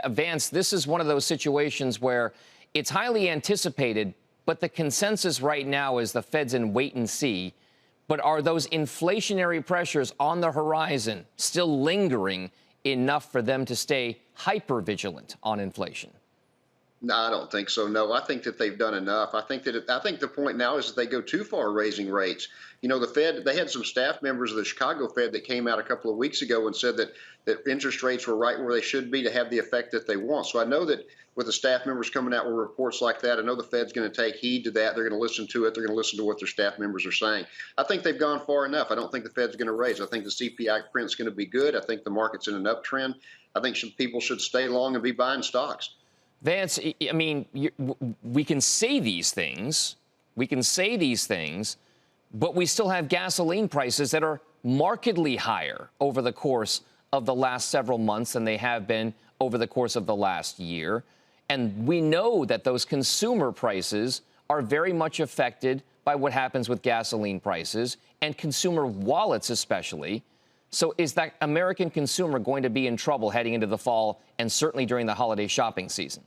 Vance, this is one of those situations where it's highly anticipated, but the consensus right now is the Fed's in wait and see. But are those inflationary pressures on the horizon still lingering enough for them to stay hyper vigilant on inflation? No, I don't think so. No, I think that they've done enough. I think the point now is that they go too far raising rates. You know, the Fed, they had some staff members of the Chicago Fed that came out a couple of weeks ago and said that interest rates were right where they should be to have the effect that they want. So I know that with the staff members coming out with reports like that, I know the Fed's going to take heed to that. They're going to listen to it. They're going to listen to what their staff members are saying. I think they've gone far enough. I don't think the Fed's going to raise. I think the CPI print's going to be good. I think the market's in an uptrend. I think people should stay long and be buying stocks. Vance, I mean, we can say these things, but we still have gasoline prices that are markedly higher over the course of the last several months than they have been over the course of the last year. And we know that those consumer prices are very much affected by what happens with gasoline prices and consumer wallets especially. So is that American consumer going to be in trouble heading into the fall and certainly during the holiday shopping season?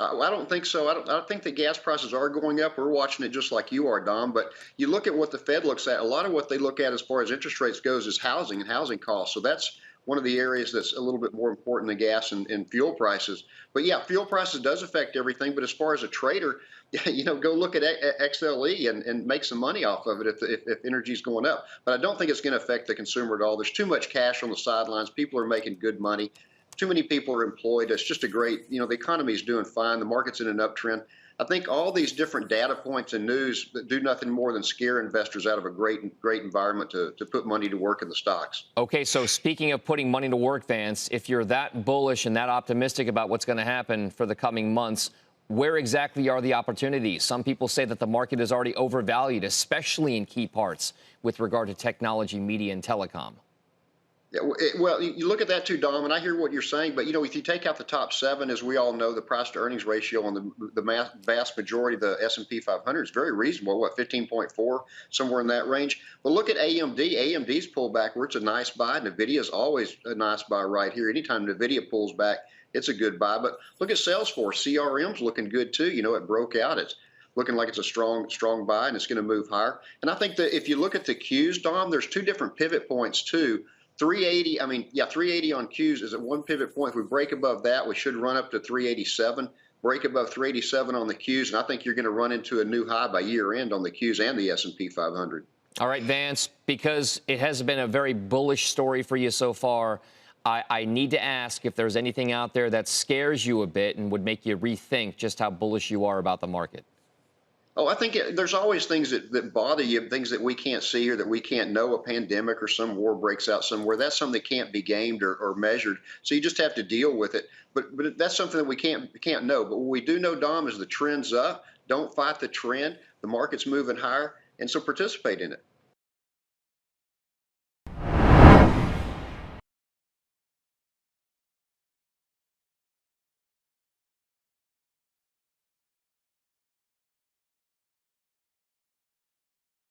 I don't think so. I don't think the gas prices are going up. We're watching it just like you are, Dom. But you look at what the Fed looks at. A lot of what they look at as far as interest rates goes is housing and housing costs. So that's one of the areas that's a little bit more important than gas and fuel prices. But yeah, fuel prices does affect everything. But as far as a trader, you know, go look at XLE and make some money off of it if energy's going up. But I don't think it's going to affect the consumer at all. There's too much cash on the sidelines. People are making good money. Too many people are employed. It's just a great, you know, the economy is doing fine. The market's in an uptrend. I think all these different data points and news that do nothing more than scare investors out of a great environment to put money to work in the stocks. Okay, so speaking of putting money to work, Vance, if you're that bullish and that optimistic about what's going to happen for the coming months, where exactly are the opportunities? Some people say that the market is already overvalued, especially in key parts with regard to technology, media, and telecom. Yeah, well, you look at that too, Dom, and I hear what you're saying. But, you know, if you take out the top 7, as we all know, the price to earnings ratio on the vast majority of the S&P 500 is very reasonable. What, 15.4, somewhere in that range. But look at AMD. AMD's pulled back where it's a nice buy. NVIDIA's always a nice buy right here. Anytime NVIDIA pulls back, it's a good buy. But look at Salesforce. CRM's looking good too. You know, it broke out. It's looking like it's a strong buy, and it's going to move higher. And I think that if you look at the Qs, Dom, there's 2 different pivot points too. 380, 380 on Qs is at one pivot point. If we break above that, we should run up to 387. Break above 387 on the Qs, and I think you're going to run into a new high by year end on the Qs and the S&P 500. All right, Vance, because it has been a very bullish story for you so far, I need to ask if there's anything out there that scares you a bit and would make you rethink just how bullish you are about the market. Oh, I think there's always things that bother you, things that we can't see or that we can't know. A pandemic or some war breaks out somewhere. That's something that can't be gamed or measured. So you just have to deal with it. But that's something that we can't know. But what we do know, Dom, is the trend's up. Don't fight the trend. The market's moving higher, and so participate in it.